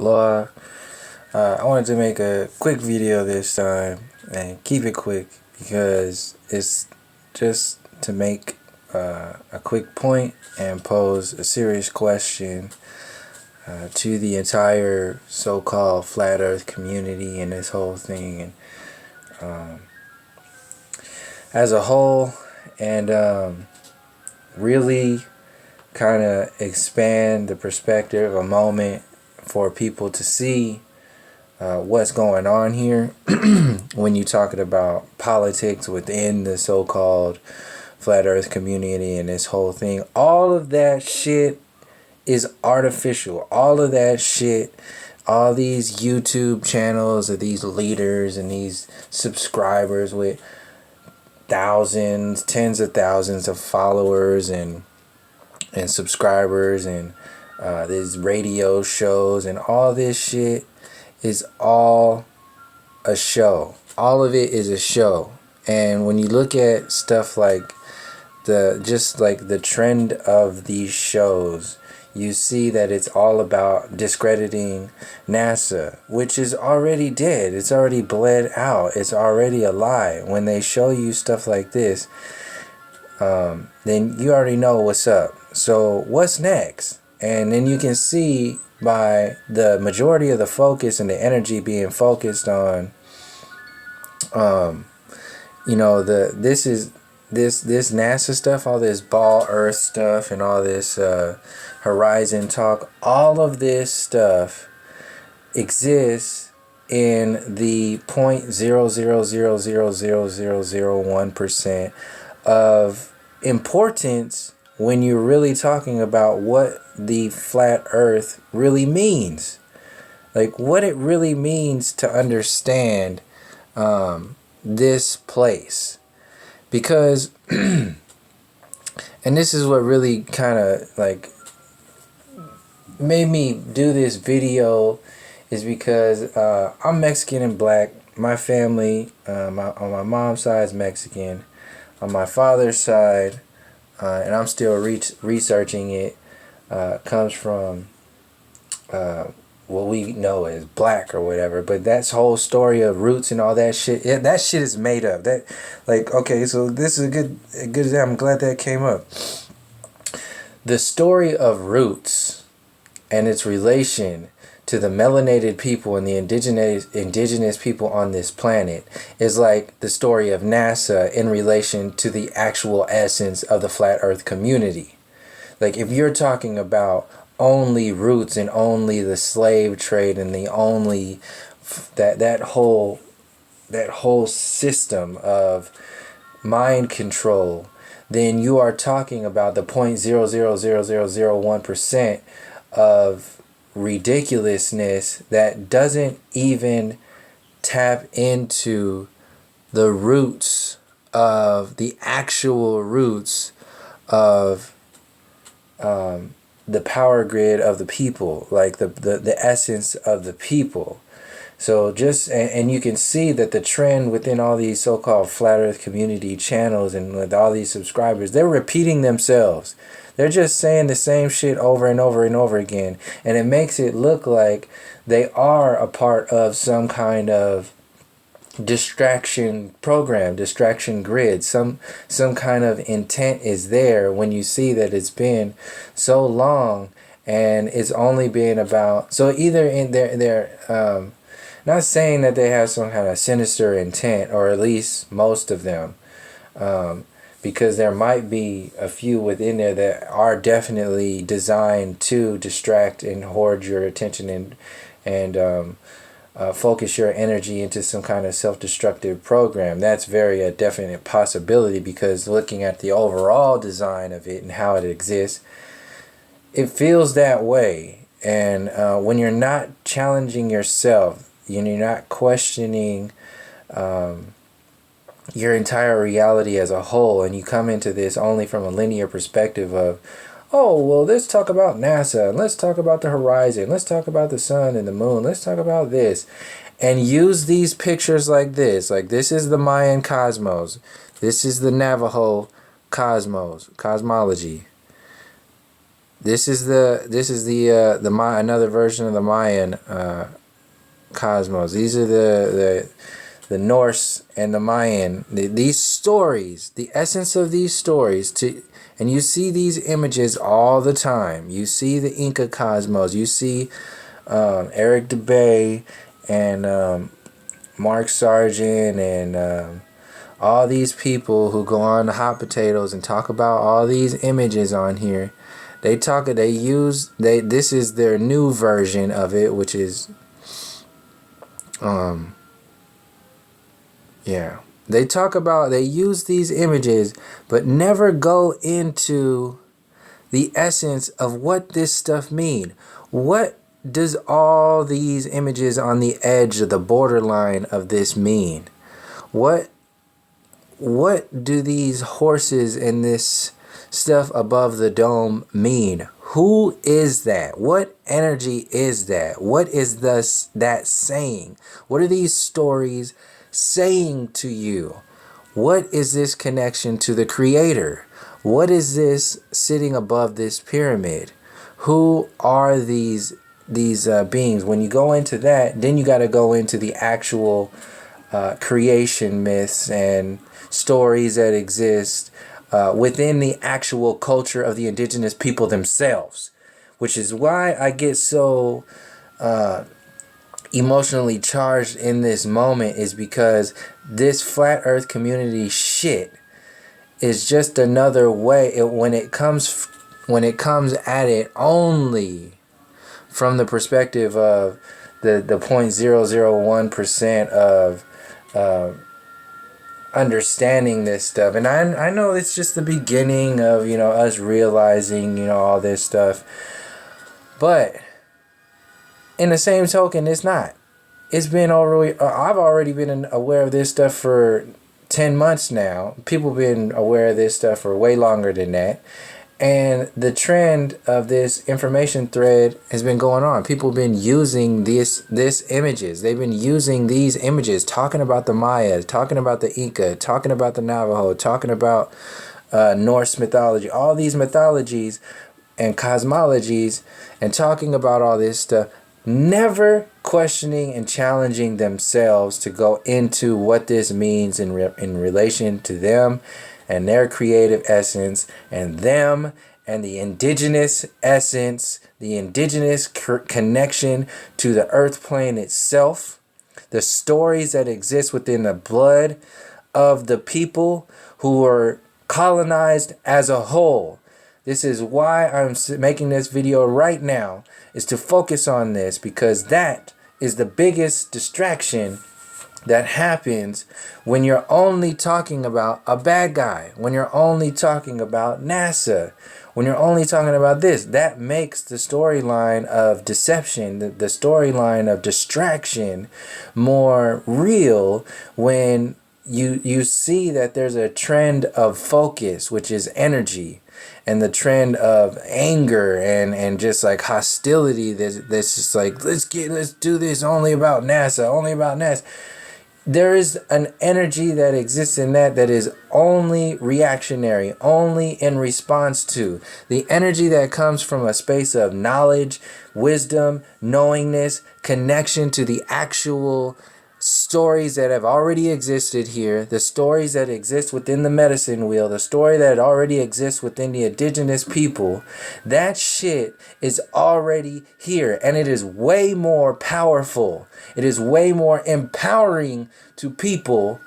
Law. I wanted to make a quick video this time and keep it quick because it's just to make a quick point and pose a serious question to the entire so-called flat earth community and this whole thing, and as a whole, and really kind of expand the perspective a moment for people to see what's going on here when you're talking about politics within the so-called flat earth community and this whole thing. All of that shit is artificial. All of that shit, all these YouTube channels of these leaders and these subscribers with thousands, tens of thousands of followers and subscribers, and these radio shows and all this shit is all a show. All of it is a show. And when you look at stuff like the trend of these shows, you see that it's all about discrediting NASA, which is already dead. It's already bled out. It's already a lie. When they show you stuff like this, then you already know what's up. So what's next? And then you can see by the majority of the focus and the energy being focused on, this NASA stuff, all this ball Earth stuff, and all this horizon talk. All of this stuff exists in the 0.0000001% of importance when you're really talking about what the flat earth really means. Like what it really means to understand this place. Because, and this is what really kind of like made me do this video, is because I'm Mexican and black. My family, on my mom's side is Mexican. On my father's side, and I'm still researching it, comes from what we know as black or whatever. But that whole story of roots and all that shit, that shit is made up. That, like, okay, so this is a good example. I'm glad that came up. The story of roots and its relation to the melanated people and the indigenous people on this planet is like the story of NASA in relation to the actual essence of the flat earth community. Like if you're talking about only roots and only the slave trade and the only that whole system of mind control, then you are talking about the 0.00001% of ridiculousness that doesn't even tap into the roots of the actual roots of the power grid of the people, like the essence of the people. So just, and you can see that the trend within all these so-called flat earth community channels and with all these subscribers, they're repeating themselves. They're just saying the same shit over and over and over again. And it makes it look like they are a part of some kind of distraction program, distraction grid. Some kind of intent is there when you see that it's been so long and it's only been about, so either in their not saying that they have some kind of sinister intent, or at least most of them, because there might be a few within there that are definitely designed to distract and hoard your attention and focus your energy into some kind of self-destructive program. That's very a definite possibility, because looking at the overall design of it and how it exists, it feels that way. And when you're not challenging yourself, you're not questioning your entire reality as a whole, and you come into this only from a linear perspective of, oh, well, let's talk about NASA, and let's talk about the horizon, let's talk about the sun and the moon, let's talk about this, and use these pictures like this is the Mayan cosmos, this is the Navajo cosmology, Another version of the Mayan cosmos. These are the Norse and the Mayan. These stories, the essence of these stories, and you see these images all the time. You see the Inca cosmos. You see Eric DeBay and Mark Sargent and all these people who go on the Hot Potatoes and talk about all these images on here. This is their new version of it, which is they use these images but never go into the essence of what this stuff mean. What does all these images on the edge of the borderline of this mean? What do these horses and this stuff above the dome mean? Who is that? What energy is that? What is that saying? What are these stories saying to you? What is this connection to the Creator? What is this sitting above this pyramid? Who are these beings? When you go into that, then you got to go into the actual creation myths and stories that exist within the actual culture of the indigenous people themselves, which is why I get so emotionally charged in this moment, is because this flat earth community shit is just another way when it comes at it only from the perspective of the 0.001% of understanding this stuff. And I know it's just the beginning of, us realizing, all this stuff. But in the same token, it's not. It's been already, I've already been aware of this stuff for 10 months now. People been aware of this stuff for way longer than that. And the trend of this information thread has been going on. People have been using this images. They've been using these images, talking about the Mayas, talking about the Inca, talking about the Navajo, talking about Norse mythology, all these mythologies and cosmologies, and talking about all this stuff, never questioning and challenging themselves to go into what this means in relation to them and their creative essence, and them and the indigenous essence, the indigenous connection to the earth plane itself, the stories that exist within the blood of the people who were colonized as a whole. This is why I'm making this video right now, is to focus on this, because that is the biggest distraction that happens when you're only talking about a bad guy, when you're only talking about NASA, when you're only talking about this. That makes the storyline of deception, the storyline of distraction, more real when you see that there's a trend of focus, which is energy, and the trend of anger and just like hostility that's just like, let's do this only about NASA. There is an energy that exists in that is only reactionary, only in response to the energy that comes from a space of knowledge, wisdom, knowingness, connection to the actual stories that have already existed here, the stories that exist within the medicine wheel, the story that already exists within the indigenous people. That shit is already here, and it is way more powerful. It is way more empowering to people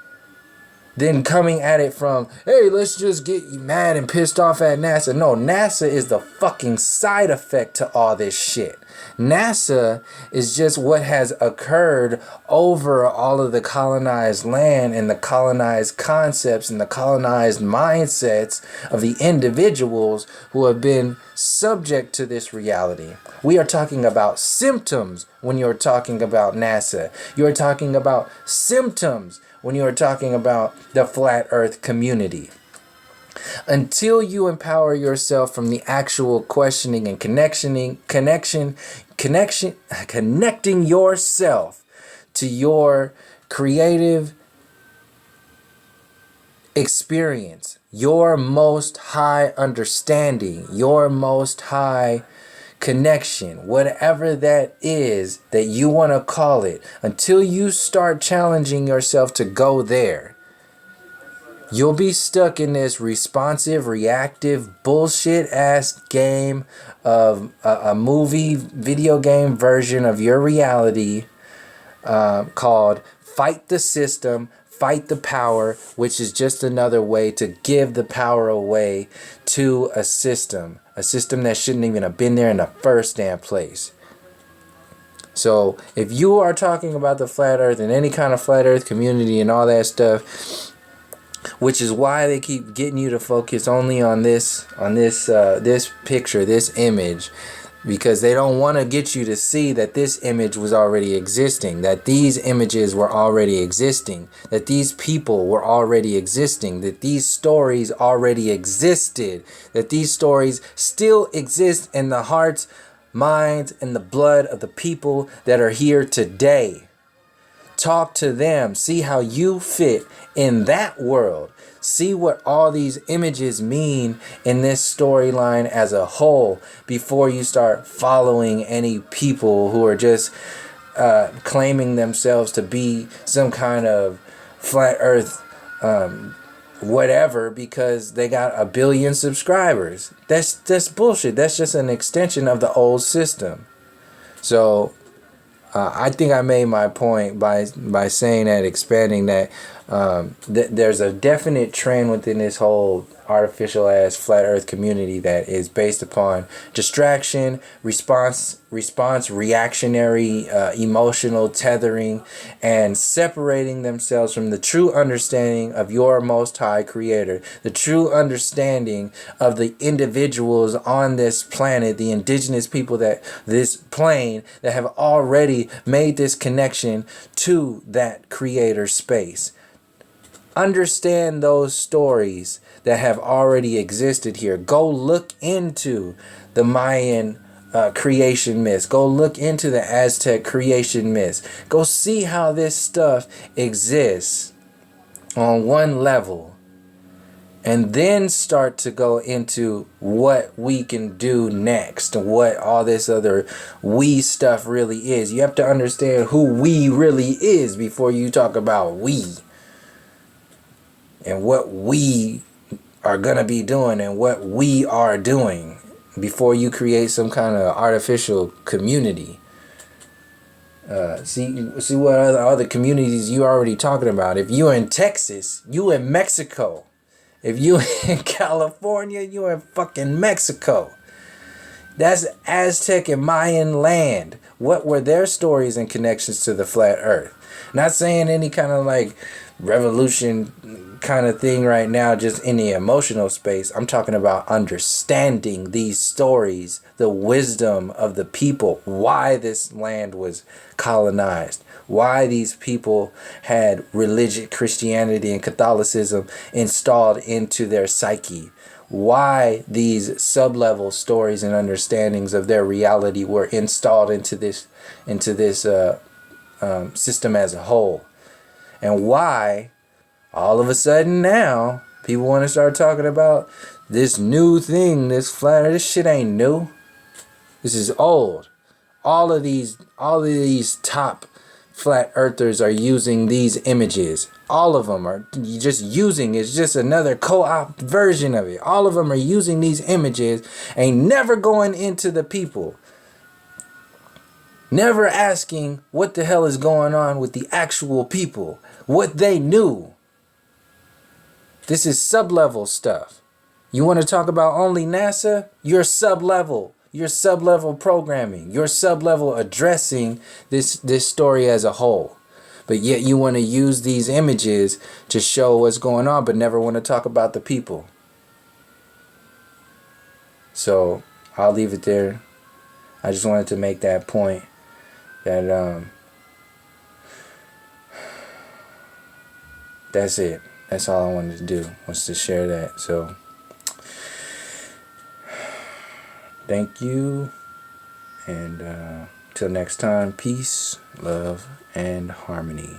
than coming at it from, hey, let's just get you mad and pissed off at NASA. No, NASA is the fucking side effect to all this shit. NASA is just what has occurred over all of the colonized land and the colonized concepts and the colonized mindsets of the individuals who have been subject to this reality. We are talking about symptoms when you're talking about NASA. You're talking about symptoms when you're talking about the flat earth community. Until you empower yourself from the actual questioning and connecting yourself to your creative experience, your most high understanding, your most high connection, whatever that is that you want to call it, until you start challenging yourself to go there, you'll be stuck in this responsive, reactive, bullshit ass game of a movie, video game version of your reality called Fight the System, Fight the Power, which is just another way to give the power away to a system that shouldn't even have been there in the first damn place. So if you are talking about the flat earth and any kind of flat earth community and all that stuff, which is why they keep getting you to focus only on this picture, this image, because they don't want to get you to see that this image was already existing, that these images were already existing, that these people were already existing, that these stories already existed, that these stories still exist in the hearts, minds, and the blood of the people that are here today. Talk to them. See how you fit in that world. See what all these images mean in this storyline as a whole before you start following any people who are just claiming themselves to be some kind of flat earth whatever because they got 1 billion subscribers. That's bullshit. That's just an extension of the old system. So I think I made my point by saying that, expanding that there's a definite trend within this whole artificial ass flat earth community that is based upon distraction, response, reactionary, emotional tethering, and separating themselves from the true understanding of your most high creator, the true understanding of the individuals on this planet, the indigenous people that this plane that have already made this connection to that creator space. Understand those stories that have already existed here. Go look into the Mayan creation myths. Go look into the Aztec creation myths. Go see how this stuff exists on one level. And then start to go into what we can do next, what all this other we stuff really is. You have to understand who we really is before you talk about we. And what we are going to be doing and what we are doing before you create some kind of artificial community. See what other communities you already talking about. If you in Texas, you in Mexico. If you in California, you in fucking Mexico. That's Aztec and Mayan land. What were their stories and connections to the flat earth? Not saying any kind of like revolution kind of thing right now, just in the emotional space. I'm talking about understanding these stories, the wisdom of the people, why this land was colonized, why these people had religion, Christianity and Catholicism installed into their psyche, why these sub-level stories and understandings of their reality were installed into this system as a whole, and why all of a sudden now people want to start talking about this new thing, this flat. This shit ain't new. This is old. All of these top flat earthers are using these images. All of them are just using. It's just another co-op version of it. All of them are using these images, ain't never going into the people. Never asking what the hell is going on with the actual people, what they knew. This is sub-level stuff. You want to talk about only NASA? You're sub-level. You're sub-level programming. You're sub-level addressing this story as a whole. But yet you want to use these images to show what's going on, but never want to talk about the people. So I'll leave it there. I just wanted to make that point that that's it. That's all I wanted to do, was to share that. So, thank you. And till next time, peace, love, and harmony.